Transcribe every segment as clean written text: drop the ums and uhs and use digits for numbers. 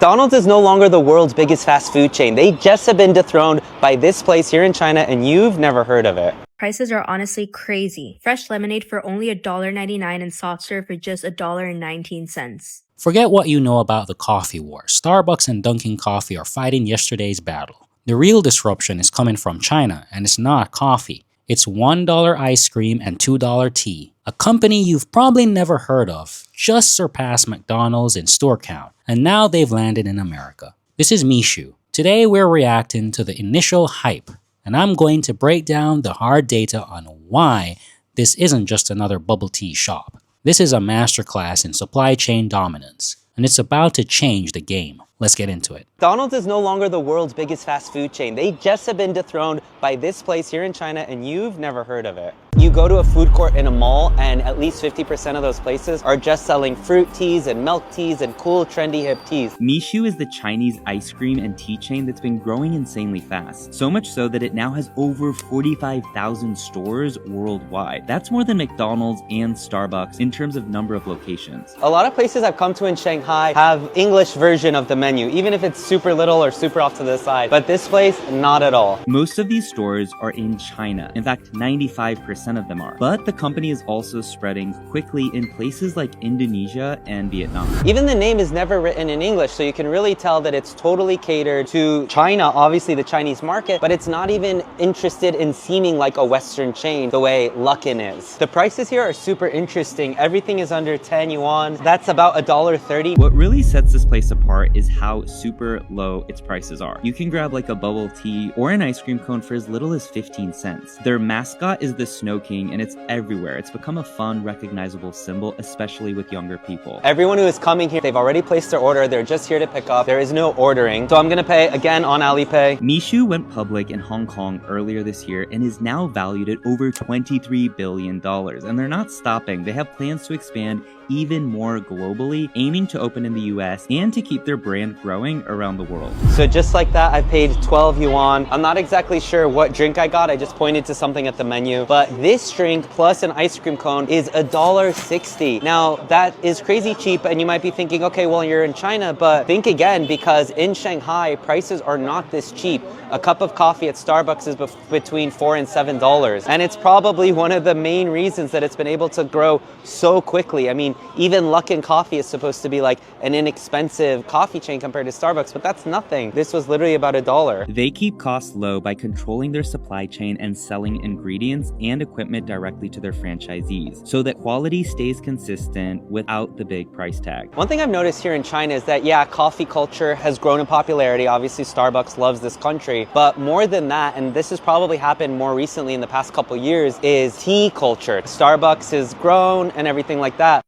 McDonald's is no longer the world's biggest fast food chain. They just have been dethroned by this place here in China, and you've never heard of it. Prices are honestly crazy. Fresh lemonade for only $1.99 and soft serve for just $1.19. Forget what you know about the coffee war. Starbucks and Dunkin' Coffee are fighting yesterday's battle. The real disruption is coming from China, and it's not coffee. It's $1 ice cream and $2 tea. A company you've probably never heard of just surpassed McDonald's in store count, and now they've landed in America. This is Mixue. Today we're reacting to the initial hype, and I'm going to break down the hard data on why this isn't just another bubble tea shop. This is a masterclass in supply chain dominance, and it's about to change the game. Let's get into it. McDonald's is no longer the world's biggest fast food chain. They just have been dethroned by this place here in China, and you've never heard of it. You go to a food court in a mall, and at least 50% of those places are just selling fruit teas and milk teas and cool, trendy, hip teas. Mixue is the Chinese ice cream and tea chain that's been growing insanely fast. So much so that it now has over 45,000 stores worldwide. That's more than McDonald's and Starbucks in terms of number of locations. A lot of places I've come to in Shanghai have English version of the menu, even if it's super little or super off to the side. But this place, not at all. Most of these stores are in China. In fact, 95% of them are. But the company is also spreading quickly in places like Indonesia and Vietnam. Even the name is never written in English, so you can really tell that it's totally catered to China, obviously the Chinese market, but it's not even interested in seeming like a Western chain the way Luckin is. The prices here are super interesting. Everything is under 10 yuan. That's about $1.30. What really sets this place apart is how super low its prices are. You can grab like a bubble tea or an ice cream cone for as little as 15 cents. Their mascot is the Snow King, and it's everywhere. It's become a fun, recognizable symbol, especially with younger people. Everyone who is coming here, they've already placed their order. They're just here to pick up. There is no ordering. So I'm gonna pay again on Alipay. Mixue went public in Hong Kong earlier this year and is now valued at over $23 billion. And they're not stopping. They have plans to expand even more globally, aiming to open in the US and to keep their brand growing around the world. So just like that, I paid 12 yuan. I'm not exactly sure what drink I got. I just pointed to something at the menu. But this drink plus an ice cream cone is $1.60. Now that is crazy cheap, and you might be thinking, okay, well, you're in China, but think again, because in Shanghai, prices are not this cheap. A cup of coffee at Starbucks is between $4 and $7. And it's probably one of the main reasons that it's been able to grow so quickly. I mean, even Luckin Coffee is supposed to be like an inexpensive coffee chain compared to Starbucks, but that's nothing. This was literally about $1. They keep costs low by controlling their supply chain and selling ingredients and equipment directly to their franchisees, so that quality stays consistent without the big price tag. One thing I've noticed here in China is that, yeah, coffee culture has grown in popularity. Obviously, Starbucks loves this country. But more than that, and this has probably happened more recently in the past couple years, is tea culture. Starbucks has grown and everything like that.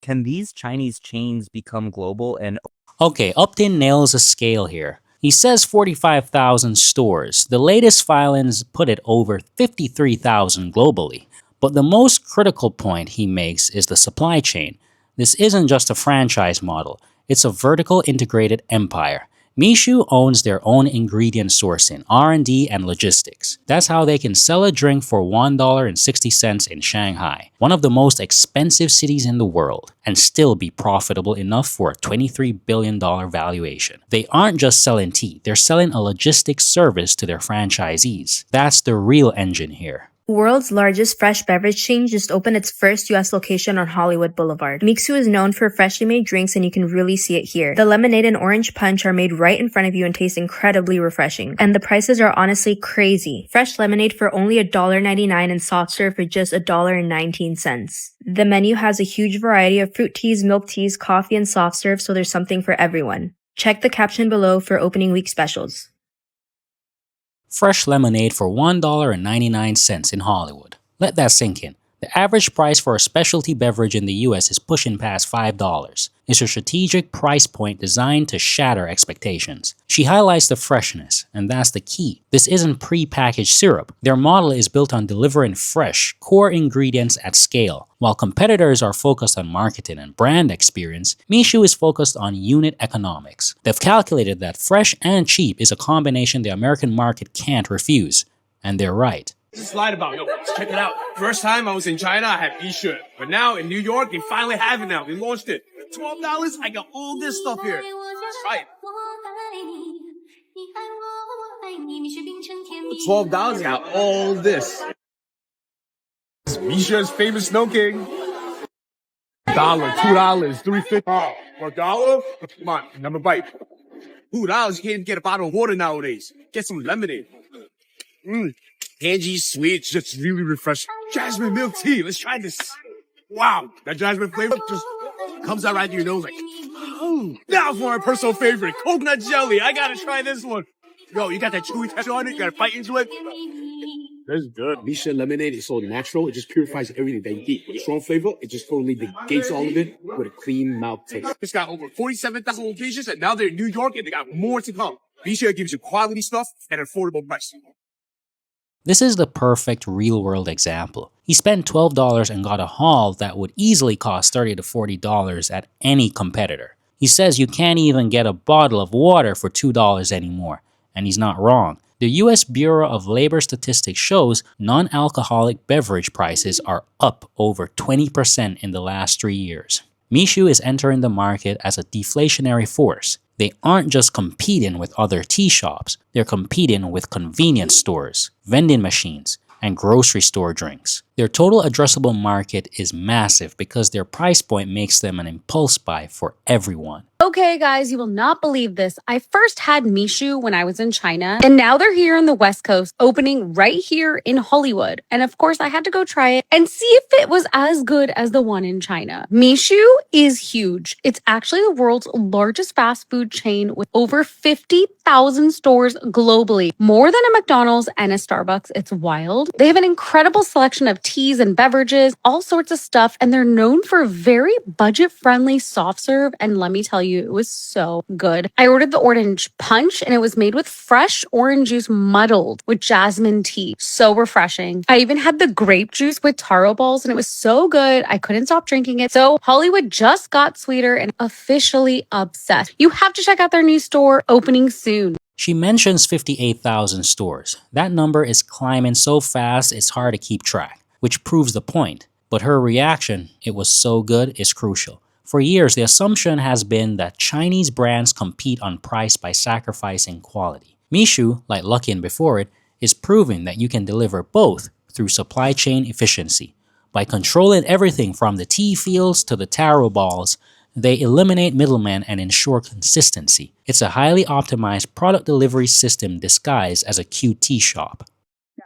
Can these Chinese chains become global and... Okay, Uptin nails a scale here. He says 45,000 stores. The latest filings put it over 53,000 globally. But the most critical point he makes is the supply chain. This isn't just a franchise model. It's a vertical integrated empire. Mixue owns their own ingredient sourcing, R&D, and logistics. That's how they can sell a drink for $1.60 in Shanghai, one of the most expensive cities in the world, and still be profitable enough for a $23 billion valuation. They aren't just selling tea, they're selling a logistics service to their franchisees. That's the real engine here. World's largest fresh beverage chain just opened its first US location on Hollywood Boulevard. Mixue is known for freshly made drinks, and you can really see it here. The lemonade and orange punch are made right in front of you and taste incredibly refreshing. And the prices are honestly crazy. Fresh lemonade for only $1.99 and soft serve for just $1.19. The menu has a huge variety of fruit teas, milk teas, coffee, and soft serve, so there's something for everyone. Check the caption below for opening week specials. Fresh lemonade for $1.99 in Hollywood. Let that sink in. The average price for a specialty beverage in the US is pushing past $5. It's a strategic price point designed to shatter expectations. She highlights the freshness, and that's the key. This isn't pre-packaged syrup. Their model is built on delivering fresh, core ingredients at scale. While competitors are focused on marketing and brand experience, Mixue is focused on unit economics. They've calculated that fresh and cheap is a combination the American market can't refuse. And they're right. Just lied about. Yo, check it out. First time I was in China, I had Mixue. But now in New York, they finally have it now. They launched it. $12, I got all this stuff here. That's right. For $12, I got all this. Mixue's famous Snow King. $1, $2, $3.50. For $1? Come on, number bite. $2, you can't even get a bottle of water nowadays. Get some lemonade. Tangy, sweet, just really refreshing. Jasmine milk tea. Let's try this. Wow, that jasmine flavor just comes out right through your nose like, oh. Now for my personal favorite, coconut jelly. I gotta try this one. Yo, you got that chewy texture on it. You gotta bite into it. That's good. Mixue lemonade is so natural. It just purifies everything that you eat. With a strong flavor, it just totally negates all of it with a clean mouth taste. It's got over 47,000 locations, and now they're in New York, and they got more to come. Mixue gives you quality stuff at an affordable price. This is the perfect real-world example. He spent $12 and got a haul that would easily cost $30 to $40 at any competitor. He says you can't even get a bottle of water for $2 anymore, and he's not wrong. The US Bureau of Labor Statistics shows non-alcoholic beverage prices are up over 20% in the last 3 years. Mixue is entering the market as a deflationary force. They aren't just competing with other tea shops, they're competing with convenience stores, vending machines, and grocery store drinks. Their total addressable market is massive because their price point makes them an impulse buy for everyone. Okay, guys, you will not believe this. I first had Mixue when I was in China, and now they're here on the West Coast, opening right here in Hollywood. And of course, I had to go try it and see if it was as good as the one in China. Mixue is huge. It's actually the world's largest fast food chain with over 50,000 stores globally, more than a McDonald's and a Starbucks. It's wild. They have an incredible selection of teas and beverages, all sorts of stuff, and they're known for very budget-friendly soft serve. And let me tell you, it was so good. I ordered the orange punch, and it was made with fresh orange juice muddled with jasmine tea. So refreshing. I even had the grape juice with taro balls, and it was so good. I couldn't stop drinking it. So Hollywood just got sweeter and officially obsessed. You have to check out their new store opening soon. She mentions 58,000 stores. That number is climbing so fast it's hard to keep track, which proves the point. But her reaction, "it was so good," is crucial. For years, the assumption has been that Chinese brands compete on price by sacrificing quality. Mixue, like Luckin before it, is proving that you can deliver both through supply chain efficiency. By controlling everything from the tea fields to the taro balls, they eliminate middlemen and ensure consistency. It's a highly optimized product delivery system disguised as a QT shop.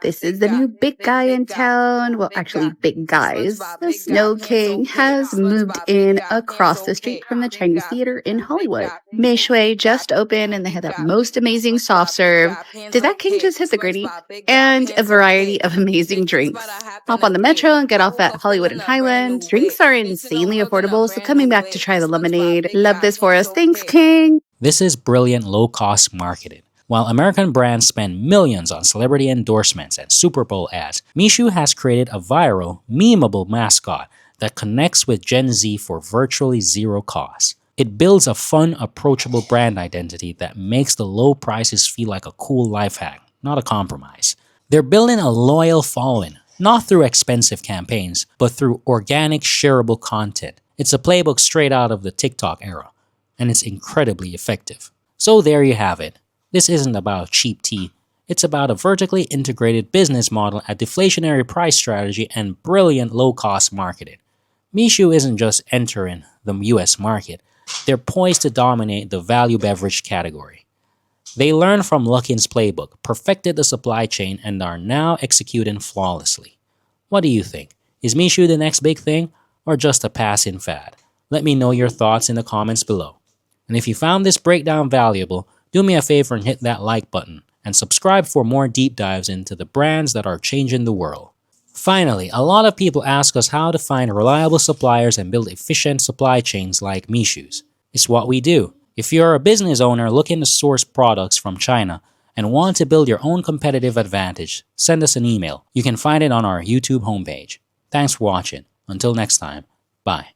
This is the new big guy in town. Well, actually, big guys. The Snow King has moved in across the street from the Chinese theater in Hollywood. Mixue just opened and they had the most amazing soft serve. Did that king just hit the gritty? And a variety of amazing drinks. Hop on the metro and get off at Hollywood and Highland. Drinks are insanely affordable, so coming back to try the lemonade. Love this for us. Thanks, King. This is brilliant low-cost marketing. While American brands spend millions on celebrity endorsements and Super Bowl ads, Mixue has created a viral, memeable mascot that connects with Gen Z for virtually zero cost. It builds a fun, approachable brand identity that makes the low prices feel like a cool life hack, not a compromise. They're building a loyal following, not through expensive campaigns, but through organic, shareable content. It's a playbook straight out of the TikTok era, and it's incredibly effective. So there you have it. This isn't about cheap tea. It's about a vertically integrated business model, a deflationary price strategy, and brilliant low-cost marketing. Mixue isn't just entering the US market. They're poised to dominate the value beverage category. They learned from Luckin's playbook, perfected the supply chain, and are now executing flawlessly. What do you think? Is Mixue the next big thing, or just a passing fad? Let me know your thoughts in the comments below. And if you found this breakdown valuable, do me a favor and hit that like button, and subscribe for more deep dives into the brands that are changing the world. Finally, a lot of people ask us how to find reliable suppliers and build efficient supply chains like Mixue's. It's what we do. If you're a business owner looking to source products from China and want to build your own competitive advantage, send us an email. You can find it on our YouTube homepage. Thanks for watching. Until next time, bye.